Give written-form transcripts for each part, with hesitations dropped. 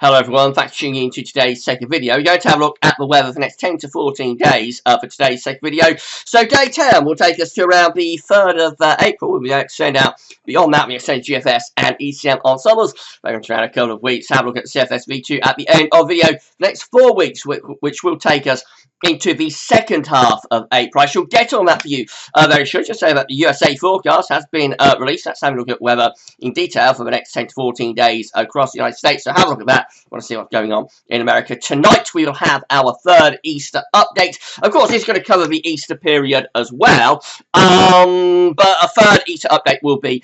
Hello everyone, thanks for tuning in to today's second video. We're going to have a look at the weather for the next 10 to 14 days for today's second video. So day 10 will take us to around the 3rd of April. We'll be extend out beyond that, we extend GFS and ECM ensembles. We're going to around a couple of weeks, have a look at the CFS V2 at the end of the video. The next 4 weeks, which will take us into the second half of April. I shall get on that for you very shortly. Just say that the USA forecast has been released. Let's have a look at weather in detail for the next 10 to 14 days across the United States. So have a look at that. Want to see what's going on in America. Tonight we will have our third Easter update. Of course, it's going to cover the Easter period as well. But a third Easter update will be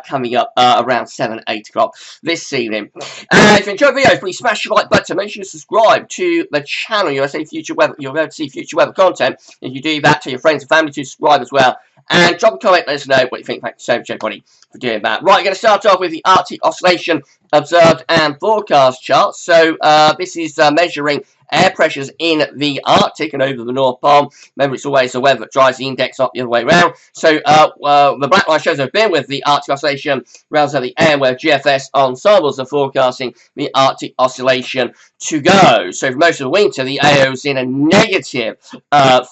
coming up around 7, 8 o'clock this evening. If you enjoyed the video, please smash the like button. Make sure to subscribe to the channel. USA Future Weather. You'll be able to see future weather content. If you do that, tell your friends and family to subscribe as well. And drop a comment, let us know what you think. Thank you so much, everybody, for doing that. Right, we're going to start off with the Arctic oscillation observed and forecast chart. So this is measuring air pressures in the Arctic and over the North Pole. Remember, it's always the weather that drives the index up the other way around. So the black line shows I've been with the Arctic oscillation rounds of the air where GFS ensembles are forecasting the Arctic oscillation to go. So for most of the winter, the AO is in a negative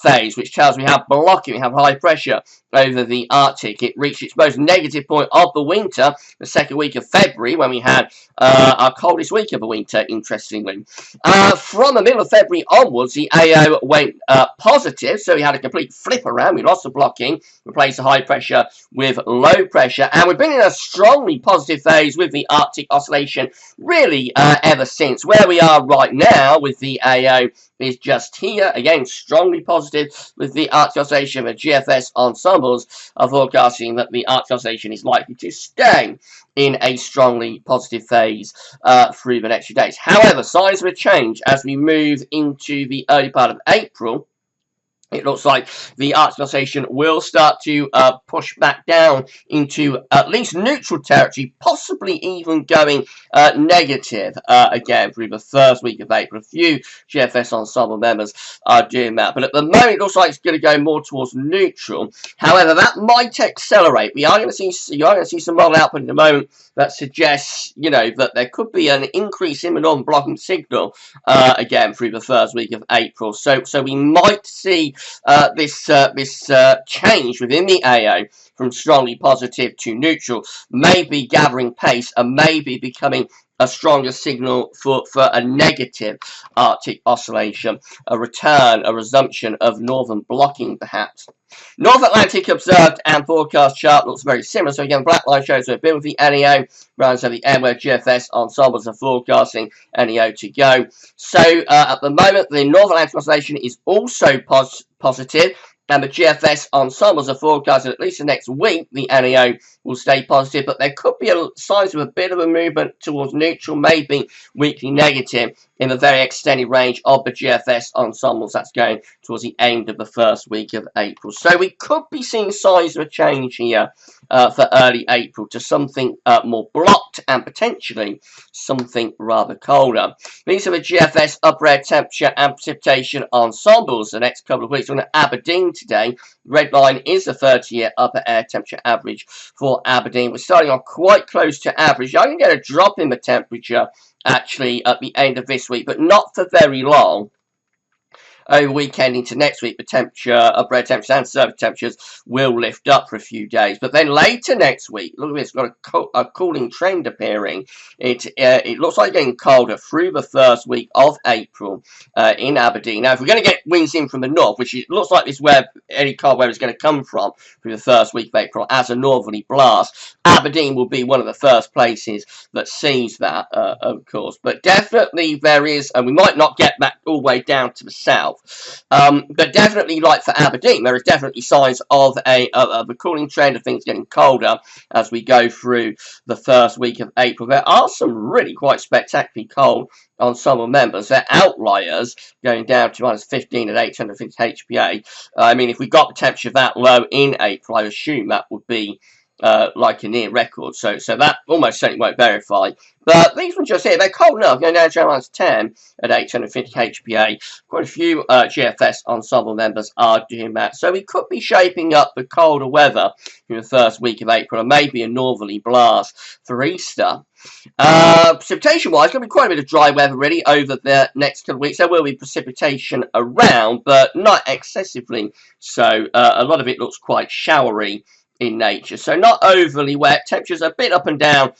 phase, which tells me how blocking, we have high pressure over the Arctic. It reached its most negative point of the winter, the second week of February, when we had our coldest week of the winter, interestingly. From the middle of February onwards, the AO went positive, so we had a complete flip around. We lost the blocking, replaced the high pressure with low pressure, and we've been in a strongly positive phase with the Arctic oscillation really ever since. Where we are right now with the AO is just here, again strongly positive with the Arctic oscillation. The GFS ensembles are forecasting that the Arctic oscillation is likely to stay in a strongly positive phase through the next few days. However, signs of a change as we move into the early part of April. It looks like the Arctic oscillation will start to push back down into at least neutral territory, possibly even going negative again through the first week of April. A few GFS ensemble members are doing that, but at the moment it looks like it's going to go more towards neutral. However, that might accelerate. You are going to see some model output in a moment that suggests, you know, that there could be an increase in the northern blocking signal again through the first week of April. So we might see this change within the AO from strongly positive to neutral, maybe gathering pace and maybe becoming a stronger signal for a negative Arctic oscillation, a resumption of northern blocking perhaps. North Atlantic observed and forecast chart looks very similar. So again, black line shows we've been with the NEO, rounds of the air where GFS ensembles are forecasting NEO to go. So at the moment, the North Atlantic oscillation is also positive. And the GFS ensembles are forecasting at least the next week the NEO will stay positive, but there could be signs of a bit of a movement towards neutral, maybe weakly negative in the very extended range of the GFS ensembles. That's going towards the end of the first week of April. So we could be seeing signs of a change here for early April to something more blocked and potentially something rather colder. These are the GFS upper air temperature and precipitation ensembles the next couple of weeks. We're going to Aberdeen today. Red line is the 30-year upper air temperature average for Aberdeen. We're starting off quite close to average. I can get a drop in the temperature actually at the end of this week, but not for very long. Over weekend into next week, the temperature, upper air temperatures and surface temperatures will lift up for a few days. But then later next week, look at this, we've got a cooling trend appearing. It looks like getting colder through the first week of April in Aberdeen. Now, if we're going to get winds in from the north, which it looks like this is where any cold weather is going to come from through the first week of April as a northerly blast, Aberdeen will be one of the first places that sees that, of course. But definitely there is, and we might not get that all the way down to the south. But definitely, like for Aberdeen, there is definitely signs of a cooling trend of things getting colder as we go through the first week of April. There are some really quite spectacularly cold ensemble members. They're outliers going down to -15 at 850 HPA. I mean, if we got the temperature that low in April, I assume that would be like a near record, so that almost certainly won't verify. But these ones just here, they're cold enough, going down to -10 at 850 HPA. Quite a few GFS ensemble members are doing that, so we could be shaping up the colder weather in the first week of April, and maybe a northerly blast for Easter. Precipitation-wise, going to be quite a bit of dry weather really over the next couple of weeks. There will be precipitation around, but not excessively. So a lot of it looks quite showery in nature. So not overly wet. Temperatures a bit up and down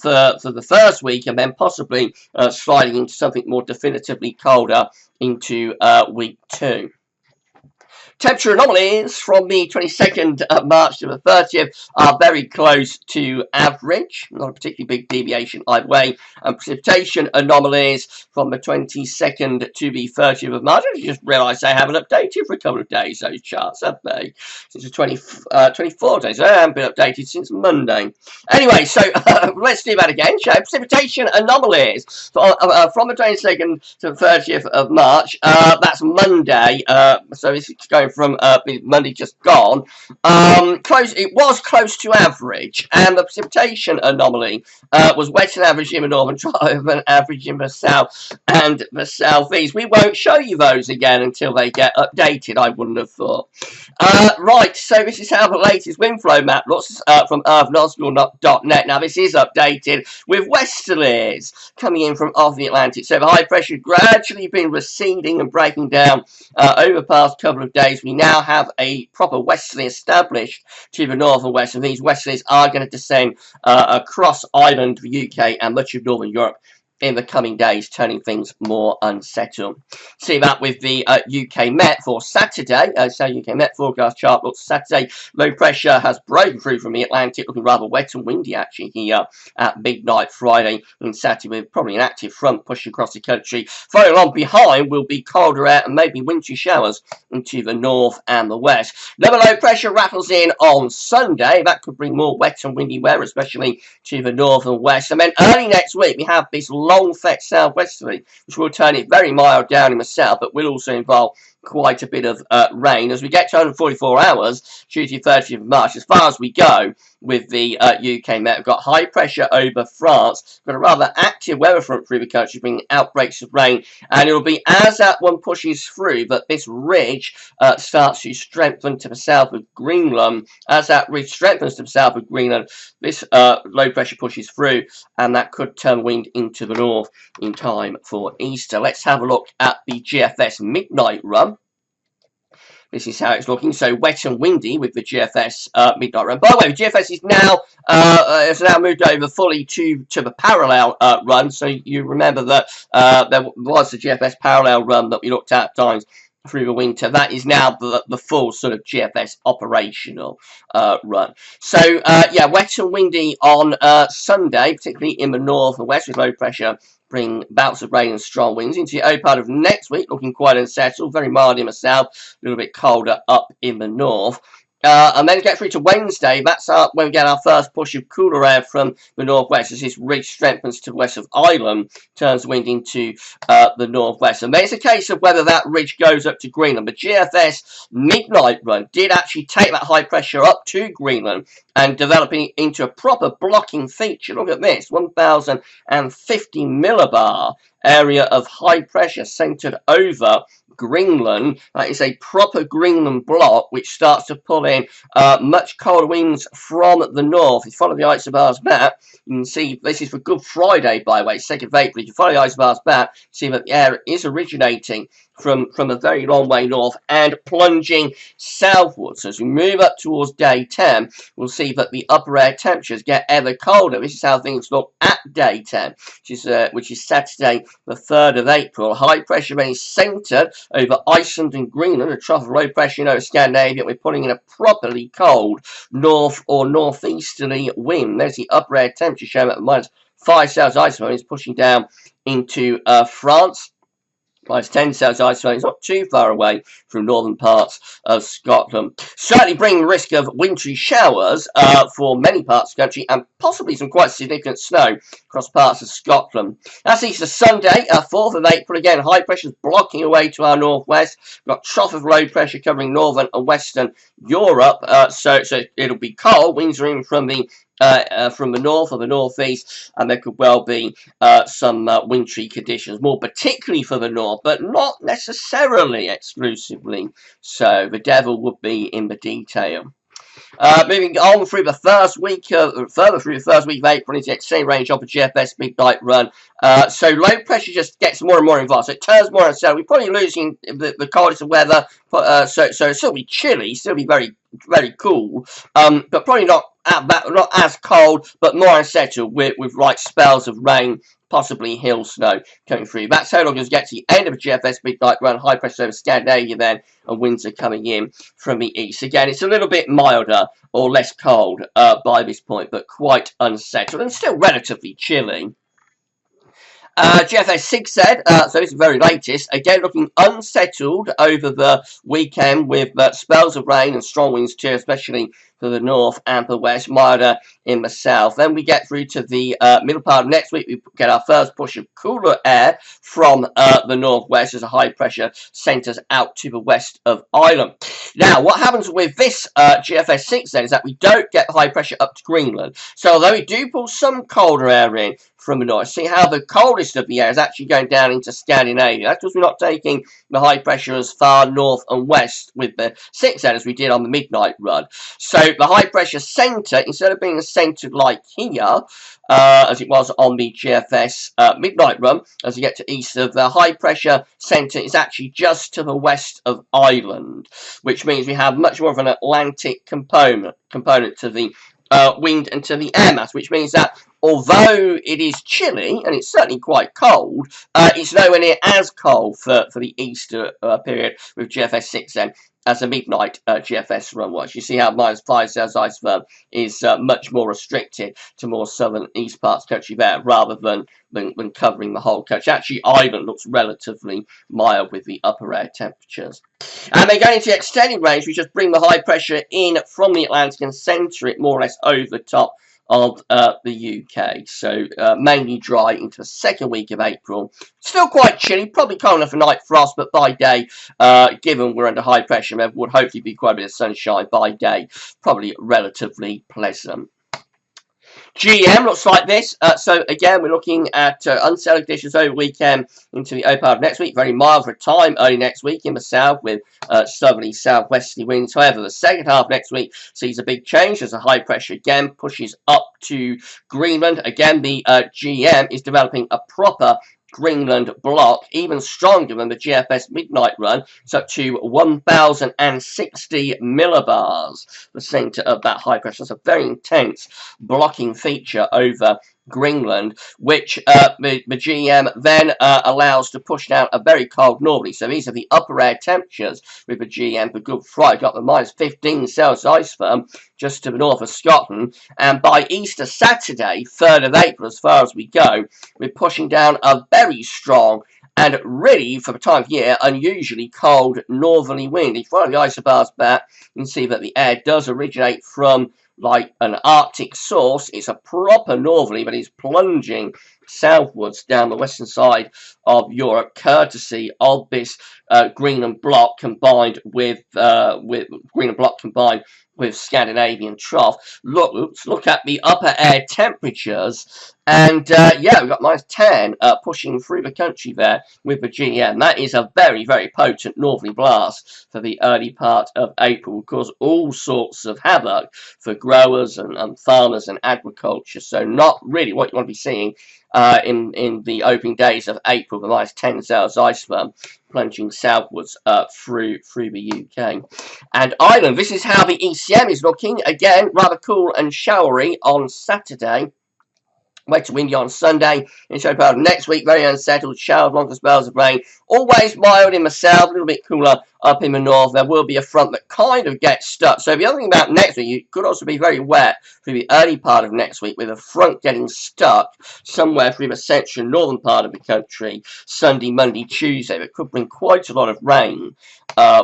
for the first week, and then possibly sliding into something more definitively colder into week 2. Temperature anomalies from the 22nd of March to the 30th are very close to average, not a particularly big deviation either way. And precipitation anomalies from the 22nd to the 30th of March. I just realised they haven't updated for a couple of days, those charts, have they? Since the 24 days. They haven't been updated since Monday. Anyway, so let's do that again. So precipitation anomalies from the 22nd to the 30th of March. That's Monday. So this is going from Monday just gone. It was close to average, and the precipitation anomaly was wet and average in the northern tribe and average in the south and the southeast. We won't show you those again until they get updated, I wouldn't have thought. Right, so this is how the latest wind flow map looks from earthnautical.net. Now this is updated with westerlies coming in from off the Atlantic. So the high pressure gradually been receding and breaking down over the past couple of days. We now have a proper westerly established to the north and west, and these westerlies are going to descend across Ireland, the UK, and much of northern Europe in the coming days, turning things more unsettled. See that with the UK Met for Saturday. So UK Met forecast chart looks Saturday. Low pressure has broken through from the Atlantic, looking rather wet and windy actually here at midnight Friday and Saturday, with probably an active front pushing across the country. Following along behind will be colder air and maybe wintry showers into the north and the west. Another low pressure rattles in on Sunday. That could bring more wet and windy weather, especially to the north and west. And then early next week we have this long fetch southwesterly, which will turn it very mild down in the south, but will also involve quite a bit of rain. As we get to 144 hours, Tuesday 30th of March, as far as we go with the UK Met, we've got high pressure over France, got a rather active weather front through the country, bringing outbreaks of rain, and it'll be as that one pushes through that this ridge starts to strengthen to the south of Greenland. As that ridge strengthens to the south of Greenland, this low pressure pushes through, and that could turn wind into the north in time for Easter. Let's have a look at the GFS midnight run. This is how it's looking. So wet and windy with the GFS midnight run. By the way, the GFS is now has now moved over fully to the parallel run. So you remember that there was the GFS parallel run that we looked at times through the winter. That is now the full sort of GFS operational run. So yeah, wet and windy on Sunday, particularly in the north and west with low pressure, bring bouts of rain and strong winds into the early part of next week, looking quite unsettled, very mild in the south, a little bit colder up in the north. And then get through to Wednesday. That's when we get our first push of cooler air from the northwest as this ridge strengthens to the west of Ireland, turns the wind into the northwest. And then it's a case of whether that ridge goes up to Greenland. The GFS midnight run did actually take that high pressure up to Greenland and developing it into a proper blocking feature. Look at this, 1,050 millibar area of high pressure centered over Greenland. That is a proper Greenland block which starts to pull in much colder winds from the north. If you follow the isobars map, you can see this is for Good Friday, by the way, 2nd of April. If you follow the isobars map, see that the air is originating from a very long way north and plunging southwards. So as we move up towards day 10, we'll see that the upper air temperatures get ever colder. This is how things look at day 10, which is Saturday the 3rd of April. High pressure remains centred over Iceland and Greenland, a trough of low pressure over Scandinavia. We're putting in a properly cold north or northeasterly wind. There's the upper air temperature showing at -5 Celsius isotope. It's pushing down into France. -10 Celsius isolation. It's not too far away from northern parts of Scotland. Certainly bringing risk of wintry showers for many parts of the country, and possibly some quite significant snow across parts of Scotland. That's Easter Sunday, 4th of April. Again, high pressure is blocking away to our northwest. We've got trough of low pressure covering northern and western Europe. So it'll be cold. Winds are in from the north or the northeast, and there could well be some wintry conditions, more particularly for the north, but not necessarily exclusively so. The devil would be in the detail. Moving on through the first week, further through the first week of April into the extended range of the GFS midnight run. So low pressure just gets more and more involved. So it turns more unsettled. We're probably losing the coldest of weather. So it'll still be chilly, still be very, very cool. But probably not as cold, but more unsettled with like spells of rain, possibly hill snow coming through. That's how long as we get to the end of the GFS midnight run. High pressure over Scandinavia then, and winds are coming in from the east. Again, it's a little bit milder or less cold by this point, but quite unsettled and still relatively chilly. GFS 6 said, so this is the very latest, again looking unsettled over the weekend with spells of rain and strong winds too, especially for the north and the west, milder in the south. Then we get through to the middle part of next week. We get our first push of cooler air from the northwest as a high pressure centres out to the west of Ireland. Now, what happens with this GFS 6 then is that we don't get high pressure up to Greenland. So although we do pull some colder air in from the north, see how the coldest of the air is actually going down into Scandinavia. That's because we're not taking the high pressure as far north and west with the 6 then as we did on the midnight run. So the high pressure centre, instead of being centred like here, as it was on the GFS midnight run, as you get to east of the high pressure centre is actually just to the west of Ireland, which means we have much more of an Atlantic component to the wind and to the air mass, which means that although it is chilly and it's certainly quite cold, it's nowhere near as cold for the Easter period with GFS 6 then as a midnight GFS run was. You see how -5 Celsius ice firm is much more restricted to more southern east parts of the country there, rather than covering the whole country. Actually, Ireland looks relatively mild with the upper air temperatures. And then going into the extended range, we just bring the high pressure in from the Atlantic and centre it more or less over the top of the UK. So mainly dry into the second week of April. Still quite chilly, probably cold enough for night frost, but by day, given we're under high pressure, there would hopefully be quite a bit of sunshine by day. Probably relatively pleasant. GM looks like this. So again, we're looking at unsettled conditions over the weekend into the early part of next week. Very mild for a time early next week in the south with southerly southwesterly winds. However, the second half next week sees a big change as the high pressure again pushes up to Greenland. Again, the GM is developing a proper Greenland block, even stronger than the GFS midnight run. It's up to 1,060 millibars, the centre of that high pressure. It's a very intense blocking feature over Greenland, which the GM then allows to push down a very cold northerly. So these are the upper air temperatures with the GM for Good Friday. Got the -15 Celsius ice firm just to the north of Scotland. And by Easter Saturday, 3rd of April, as far as we go, we're pushing down a very strong and really, for the time of year, unusually cold northerly wind. If you follow the isobars back, you can see that the air does originate from like an Arctic source. It's a proper northerly, but it's plunging southwards down the western side of Europe, courtesy of this Greenland block combined with Scandinavian trough. Look at the upper air temperatures, and yeah, we've got -10 pushing through the country there with the GM. That is a very, very potent northerly blast for the early part of April. Will cause all sorts of havoc for growers and farmers and agriculture. So not really what you want to be seeing in the opening days of April, the -10 Celsius ice firm plunging southwards through the UK. And Ireland, this is how the ECM is looking. Again, rather cool and showery on Saturday. Wet to windy on Sunday. In the part of next week, very unsettled, showers, longer spells of rain. Always mild in the south, a little bit cooler up in the north. There will be a front that kind of gets stuck. So the other thing about next week, it could also be very wet through the early part of next week with a front getting stuck somewhere through the central and northern part of the country Sunday, Monday, Tuesday. It could bring quite a lot of rain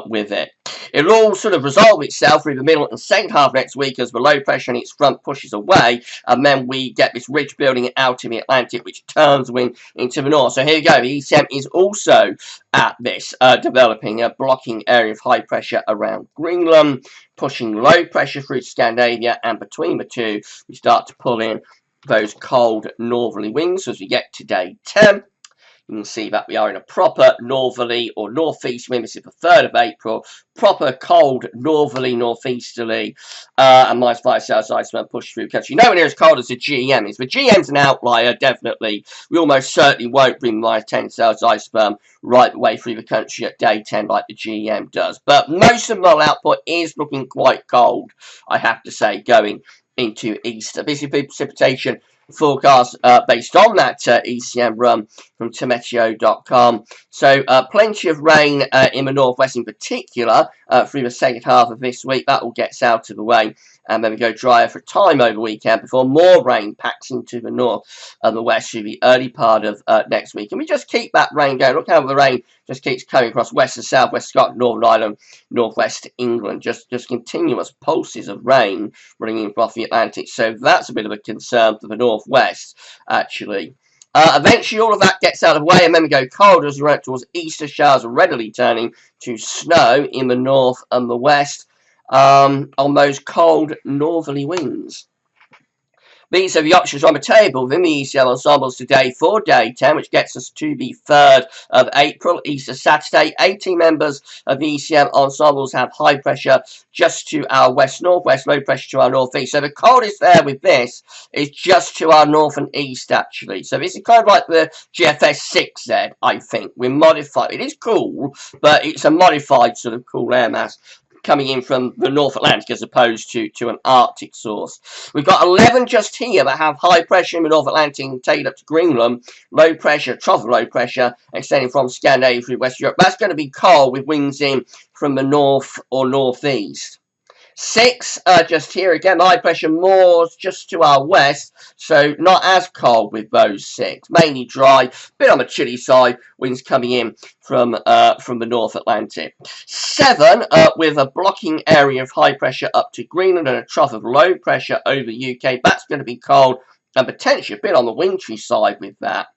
with it. It'll all sort of resolve itself through the middle and second half next week as the low pressure in its front pushes away, and then we get this ridge building out in the Atlantic, which turns wind into the north. So here you go. The ECM is also at this, developing a blocking area of high pressure around Greenland, pushing low pressure through Scandinavia, and between the two, we start to pull in those cold northerly winds as we get to day 10. you can see that we are in a proper northerly or northeast wind. This is the 3rd of April. Proper cold northerly, northeasterly, and minus 5 Celsius iceberg push through country. Nowhere near as cold as the GM is. The GM's an outlier, definitely. We almost certainly won't bring minus 10 Celsius iceberg right the way through the country at day 10 like the GM does. But most of the model output is looking quite cold, I have to say, going into Easter. This is precipitation forecast based on that ECM run from Meteo.com. So plenty of rain in the northwest in particular through the second half of this week. That all gets out of the way, and then we go drier for time over the weekend before more rain packs into the north and the west through the early part of next week. And we just keep that rain going. Look how the rain just keeps coming across west and south west Scotland, Northern Ireland, northwest England. Just continuous pulses of rain running across the Atlantic. So that's a bit of a concern for the northwest, actually. Eventually, all of that gets out of the way, and then we go colder as we run towards Easter. Showers are readily turning to snow in the north and the west on those cold northerly winds. These are the options on the table within the ECM ensembles today for day 10, which gets us to the 3rd of April, Easter Saturday. 18 members of the ECM ensembles have high pressure just to our west-northwest, low pressure to our northeast. So the coldest there with this is just to our north and east, actually. So this is kind of like the GFS 6Z, I think. We're modified. It is cool, but it's a modified sort of cool air mass coming in from the North Atlantic as opposed to an Arctic source. We've got 11 just here that have high pressure in the North Atlantic taken up to Greenland, low pressure, trough of low pressure, extending from Scandinavia through West Europe. That's going to be cold with winds in from the north or northeast. 6 just here again, high pressure more just to our west, so not as cold with those 6. Mainly dry, bit on the chilly side, winds coming in from the North Atlantic. 7 with a blocking area of high pressure up to Greenland and a trough of low pressure over the UK. That's going to be cold and potentially a bit on the wintry side with that.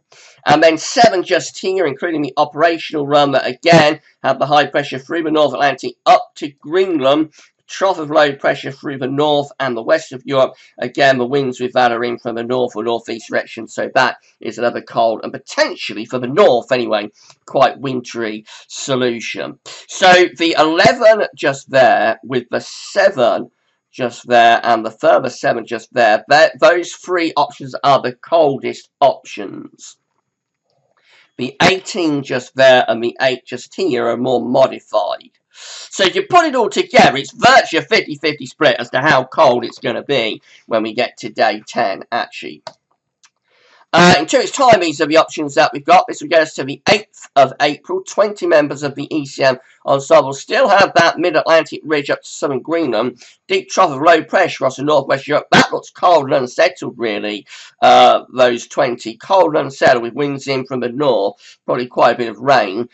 And then 7 just here, including the operational run that again have the high pressure through the North Atlantic up to Greenland. Trough of low pressure through the north and the west of Europe. Again, the winds with that are in from the north or northeast direction, so that is another cold and potentially, for the north anyway, quite wintry solution. So the 11 just there with the 7 just there and the further 7 just there, those 3 options are the coldest options. The 18 just there and the 8 just here are more modified. So if you put it all together, it's virtually a 50-50 split as to how cold it's going to be when we get to day 10, actually. In 2 weeks' time, these are the options that we've got. This will get us to the 8th of April. 20 members of the ECM ensemble still have that mid-Atlantic ridge up to southern Greenland. Deep trough of low pressure across the northwest Europe. That looks cold and unsettled, really, those 20. Cold and unsettled with winds in from the north. Probably quite a bit of rain.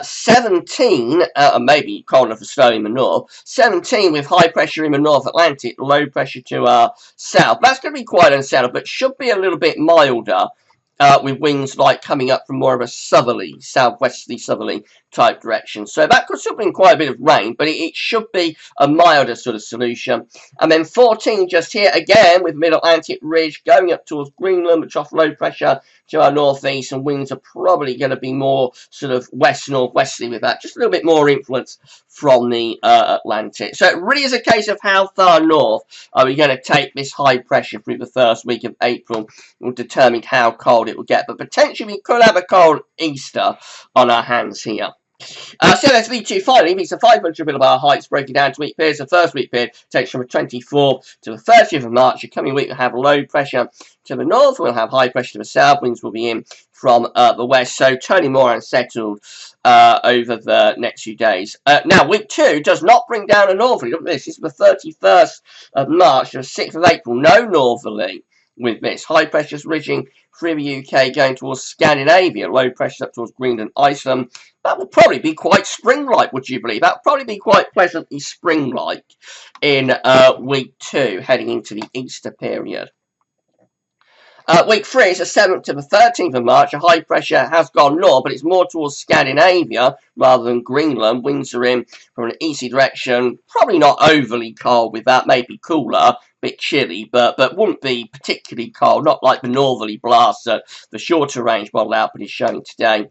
17, maybe cold enough for snow in the north. 17 with high pressure in the North Atlantic. Low pressure to our south. That's going to be quite unsettled, but should be a little bit milder. With winds like coming up from more of a southerly, southwesterly southerly type direction. So that could still bring quite a bit of rain, but it should be a milder sort of solution. And then 14 just here again with mid-Atlantic ridge going up towards Greenland, which off low pressure to our northeast, and winds are probably going to be more sort of west-northwesterly with that. Just a little bit more influence from the Atlantic. So it really is a case of how far north are we going to take this high pressure through the first week of April. Will determine how cold it will get. But potentially we could have a cold Easter on our hands here. So let's lead to finally, these are 500 millibar heights broken down to week periods. The first week period takes from the 24th to the 30th of March. The coming week will have low pressure to the north, we'll have high pressure to the south, winds will be in from the west, so turning more unsettled over the next few days. Now, week 2 does not bring down a northerly. Look at this, this is the 31st of March to the 6th of April, no northerly with this. High pressures ridging through the UK going towards Scandinavia, low pressures up towards Greenland, Iceland. That will probably be quite spring-like, would you believe? That will probably be quite pleasantly spring-like in week 2, heading into the Easter period. Week 3 is the 7th to the 13th of March. A high pressure has gone north, but it's more towards Scandinavia rather than Greenland. Winds are in from an easy direction. Probably not overly cold with that, maybe cooler. bit chilly, but wouldn't be particularly cold, not like the northerly blast that the shorter range model output is showing today.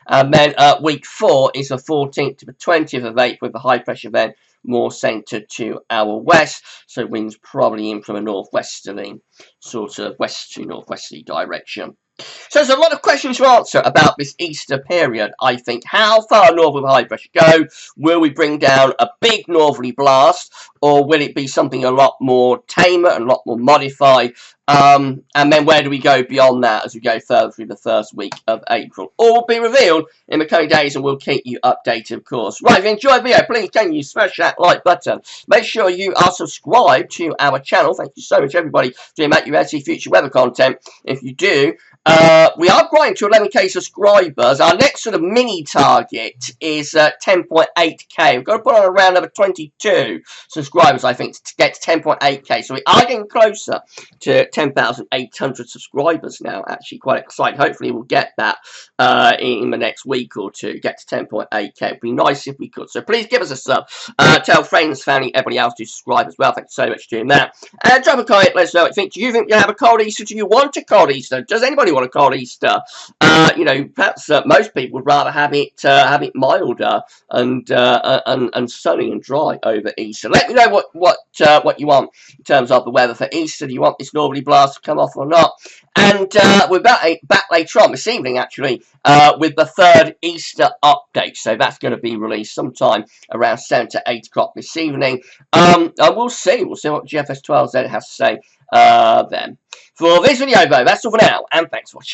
And then week 4 is the 14th to the 20th of April, with the high pressure then more centred to our west, so winds probably in from a northwesterly, sort of west to northwesterly direction. So there's a lot of questions to answer about this Easter period, I think. How far north will the high pressure go? Will we bring down a big northerly blast, or will it be something a lot more tamer and a lot more modified? And then where do we go beyond that as we go further through the first week of April? All will be revealed in the coming days, and we'll keep you updated, of course. Right, if you enjoyed the video, please can you smash that like button. Make sure you are subscribed to our channel. Thank you so much, everybody, for doing that USC future weather content. If you do, we are growing to 11k subscribers. Our next sort of mini target is 10.8k. We've got to put on around another 22 subscribers, I think, to get to 10.8k. So we are getting closer to 10,800 subscribers now. Actually, quite excited. Hopefully, we'll get that in the next week or two. Get to 10.8k. It'd be nice if we could. So please give us a sub. Tell friends, family, everybody else to subscribe as well. Thank you so much for doing that. And drop a comment. Let us know what you think. Do you think you'll have a cold Easter? Do you want a cold Easter? Does anybody want a cold Easter? You know, perhaps most people would rather have it milder and sunny and dry over Easter. Let me know what you want in terms of the weather for Easter. Do you want this northerly blast to come off or not? And we're back later on this evening, actually, with the third Easter update. So that's going to be released sometime around 7 to 8 o'clock this evening. And we'll see what GFS12Z has to say then. For this video, though, that's all for now, and thanks for watching.